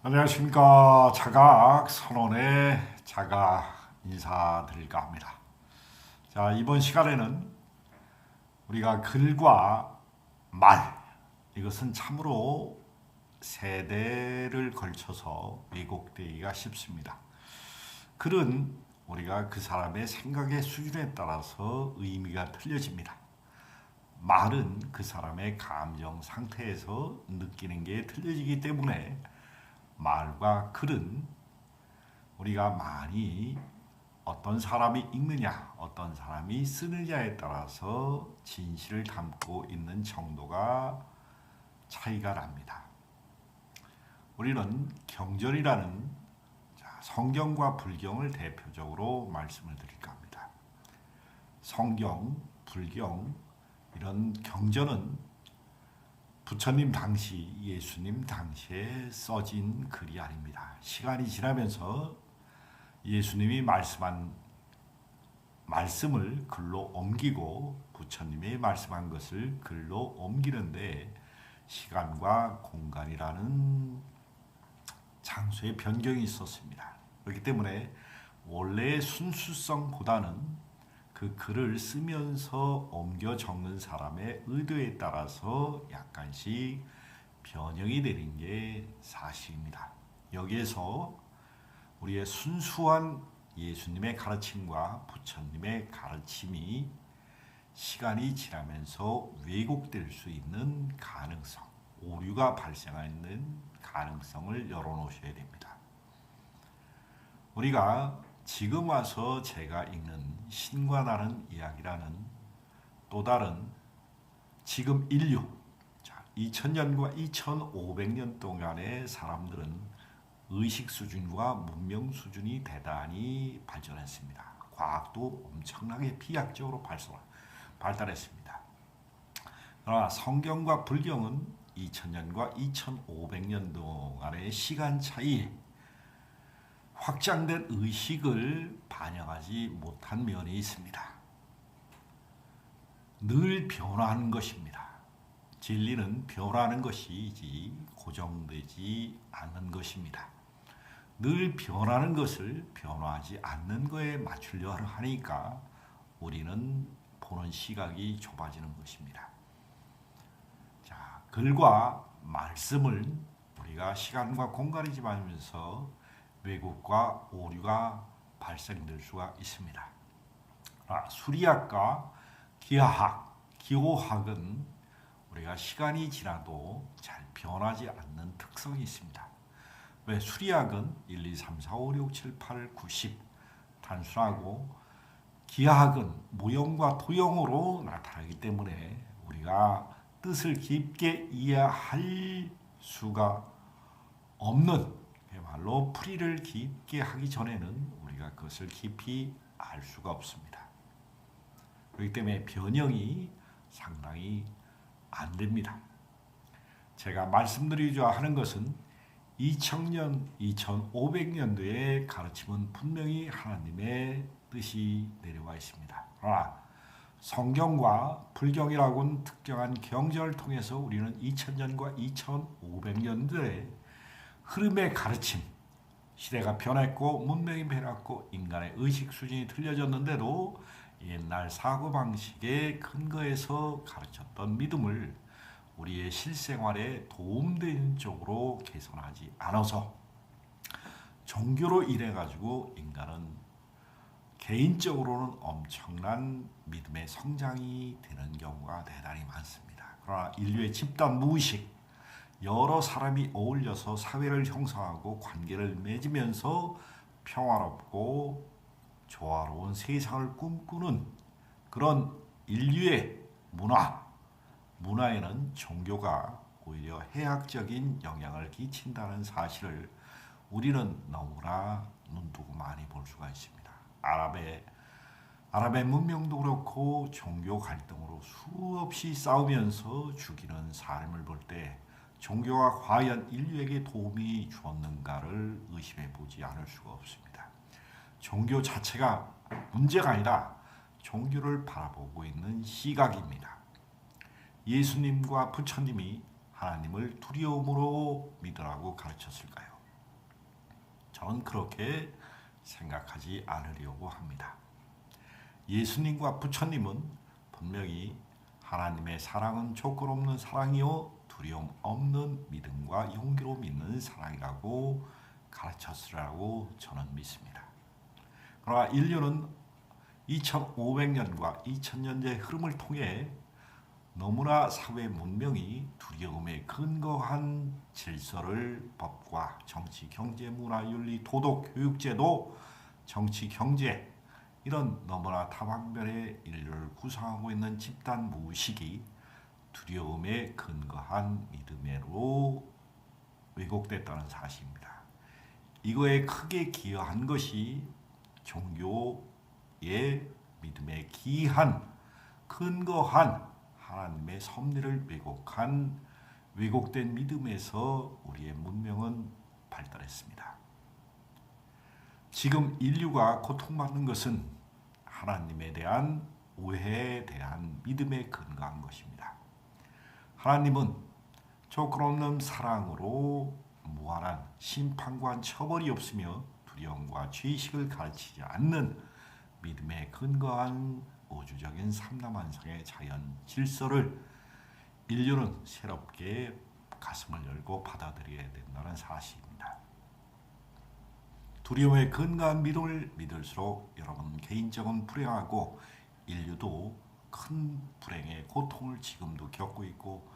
안녕하십니까. 자각 선언의 자각 인사드릴까 합니다. 자, 이번 시간에는 우리가 글과 말, 이것은 참으로 세대를 걸쳐서 왜곡되기가 쉽습니다. 글은 우리가 그 사람의 생각의 수준에 따라서 의미가 틀려집니다. 말은 그 사람의 감정 상태에서 느끼는 게 틀려지기 때문에 말과 글은 우리가 많이 어떤 사람이 읽느냐, 어떤 사람이 쓰느냐에 따라서 진실을 담고 있는 정도가 차이가 납니다. 우리는 경전이라는 성경과 불경을 대표적으로 말씀을 드릴까 합니다. 성경, 불경, 이런 경전은 부처님 당시, 예수님 당시에 써진 글이 아닙니다. 시간이 지나면서 예수님이 말씀한 말씀을 글로 옮기고 부처님이 말씀한 것을 글로 옮기는데 시간과 공간이라는 장소의 변경이 있었습니다. 그렇기 때문에 원래의 순수성보다는 그 글을 쓰면서 옮겨 적는 사람의 의도에 따라서 약간씩 변형이 되는 게 사실입니다. 여기에서 우리의 순수한 예수님의 가르침과 부처님의 가르침이 시간이 지나면서 왜곡될 수 있는 가능성, 오류가 발생하는 가능성을 열어놓으셔야 됩니다. 우리가 지금 와서 제가 읽는 신과 다른 이야기라는 또 다른 지금 인류, 2000년과 2500년 동안의 사람들은 의식 수준과 문명 수준이 대단히 발전했습니다. 과학도 엄청나게 비약적으로 발달했습니다. 그러나 성경과 불경은 2000년과 2500년 동안의 시간 차이에 확장된 의식을 반영하지 못한 면이 있습니다. 늘 변화하는 것입니다. 진리는 변화하는 것이지 고정되지 않는 것입니다. 늘 변하는 것을 변화하지 않는 거에 맞추려 하니까 우리는 보는 시각이 좁아지는 것입니다. 자, 글과 말씀을 우리가 시간과 공간이 지나면서 왜곡과 오류가 발생될 수가 있습니다. 수리학과 기하학, 기호학은 우리가 시간이 지나도 잘 변하지 않는 특성이 있습니다. 왜 수리학은 1, 2, 3, 4, 5, 6, 7, 8, 9, 10 단순하고 기하학은 무형과 토형으로 나타나기 때문에 우리가 뜻을 깊게 이해할 수가 없는 말로 풀이를 깊게 하기 전에는 우리가 그것을 깊이 알 수가 없습니다. 그렇기 때문에 변형이 상당히 안 됩니다. 제가 말씀드리고자 하는 것은 2000년, 2500년도의 가르침은 분명히 하나님의 뜻이 내려와 있습니다. 그러나 성경과 불경이라고는 특정한 경전을 통해서 우리는 2000년과 2500년도에 흐름의 가르침, 시대가 변했고 문명이 변했고 인간의 의식 수준이 틀려졌는데도 옛날 사고방식의 근거에서 가르쳤던 믿음을 우리의 실생활에 도움되는 쪽으로 개선하지 않아서 종교로 인해 가지고 인간은 개인적으로는 엄청난 믿음의 성장이 되는 경우가 대단히 많습니다. 그러나 인류의 집단 무의식, 여러 사람이 어울려서 사회를 형성하고 관계를 맺으면서 평화롭고 조화로운 세상을 꿈꾸는 그런 인류의 문화에는 종교가 오히려 해악적인 영향을 끼친다는 사실을 우리는 너무나 눈두고 많이 볼 수가 있습니다. 아랍의 문명도 그렇고 종교 갈등으로 수없이 싸우면서 죽이는 삶을 볼 때 종교가 과연 인류에게 도움이 주었는가를 의심해 보지 않을 수가 없습니다. 종교 자체가 문제가 아니라 종교를 바라보고 있는 시각입니다. 예수님과 부처님이 하나님을 두려움으로 믿으라고 가르쳤을까요? 저는 그렇게 생각하지 않으려고 합니다. 예수님과 부처님은 분명히 하나님의 사랑은 조건 없는 사랑이요 두려움 없는 믿음과 용기로 믿는 사랑이라고 가르쳤으라고 저는 믿습니다. 그러나 인류는 2500년과 2000년의 흐름을 통해 너무나 사회 문명이 두려움에 근거한 질서를 법과 정치, 경제, 문화, 윤리, 도덕, 교육제도, 정치, 경제 이런 너무나 다방면의 인류를 구성하고 있는 집단 무의식이 두려움에 근거한 믿음으로 왜곡됐다는 사실입니다. 이거에 크게 기여한 것이 종교의 믿음에 기한 근거한 하나님의 섭리를 왜곡된 믿음에서 우리의 문명은 발달했습니다. 지금 인류가 고통받는 것은 하나님에 대한 오해에 대한 믿음에 근거한 것입니다. 하나님은 조건 없는 사랑으로 무한한 심판과 처벌이 없으며 두려움과 죄의식을 가르치지 않는 믿음에 근거한 우주적인 삼라만상의 자연 질서를 인류는 새롭게 가슴을 열고 받아들여야 된다는 사실입니다. 두려움에 근거한 믿음을 믿을수록 여러분 개인적인 불행하고 인류도 큰 불행의 고통을 지금도 겪고 있고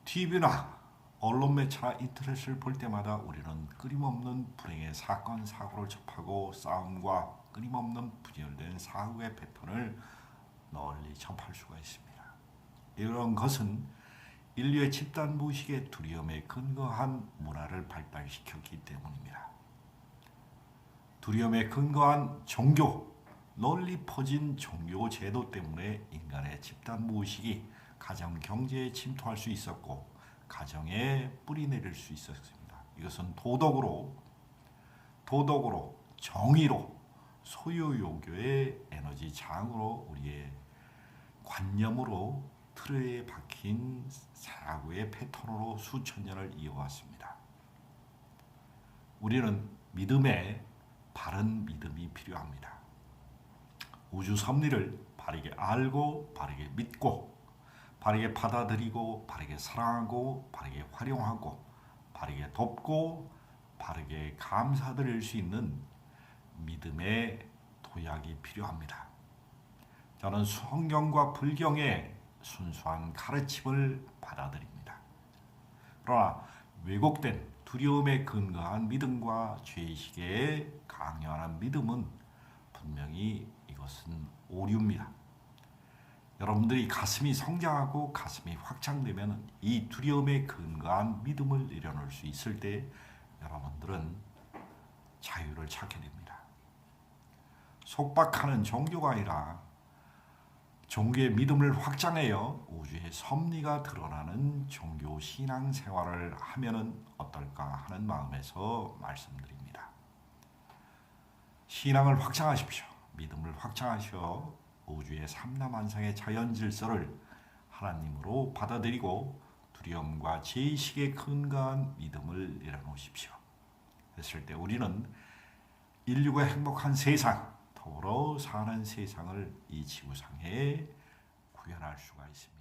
TV나 언론 매체나 인터넷을 볼 때마다 우리는 끊임없는 불행의 사건, 사고를 접하고 싸움과 끊임없는 분열된 사후의 패턴을 널리 접할 수가 있습니다. 이런 것은 인류의 집단 무의식의 두려움에 근거한 문화를 발달시켰기 때문입니다. 두려움에 근거한 종교, 널리 퍼진 종교 제도 때문에 인간의 집단 무의식이 가정 경제에 침투할 수 있었고 가정에 뿌리 내릴 수 있었습니다. 이것은 도덕으로, 정의로, 소유욕의 에너지 장으로 우리의 관념으로 틀에 박힌 사고의 패턴으로 수천 년을 이어왔습니다. 우리는 믿음에 바른 믿음이 필요합니다. 우주 섭리를 바르게 알고 바르게 믿고 바르게 받아들이고 바르게 사랑하고 바르게 활용하고 바르게 돕고 바르게 감사드릴 수 있는 믿음의 도약이 필요합니다. 저는 성경과 불경의 순수한 가르침을 받아들입니다. 그러나 왜곡된 두려움에 근거한 믿음과 죄의식에 강요하는 믿음은 분명히 이것은 오류입니다. 여러분들이 가슴이 성장하고 가슴이 확장되면 이 두려움에 근거한 믿음을 내려놓을 수 있을 때 여러분들은 자유를 찾게 됩니다. 속박하는 종교가 아니라 종교의 믿음을 확장하여 우주의 섭리가 드러나는 종교 신앙 생활을 하면은 어떨까 하는 마음에서 말씀드립니다. 신앙을 확장하십시오. 믿음을 확장하셔 우주의 삼라만상의 자연 질서를 하나님으로 받아들이고 두려움과 죄의식에 근거한 믿음을 내려놓으십시오. 그랬을 때 우리는 인류가 행복한 세상, 더불어 사는 세상을 이 지구상에 구현할 수가 있습니다.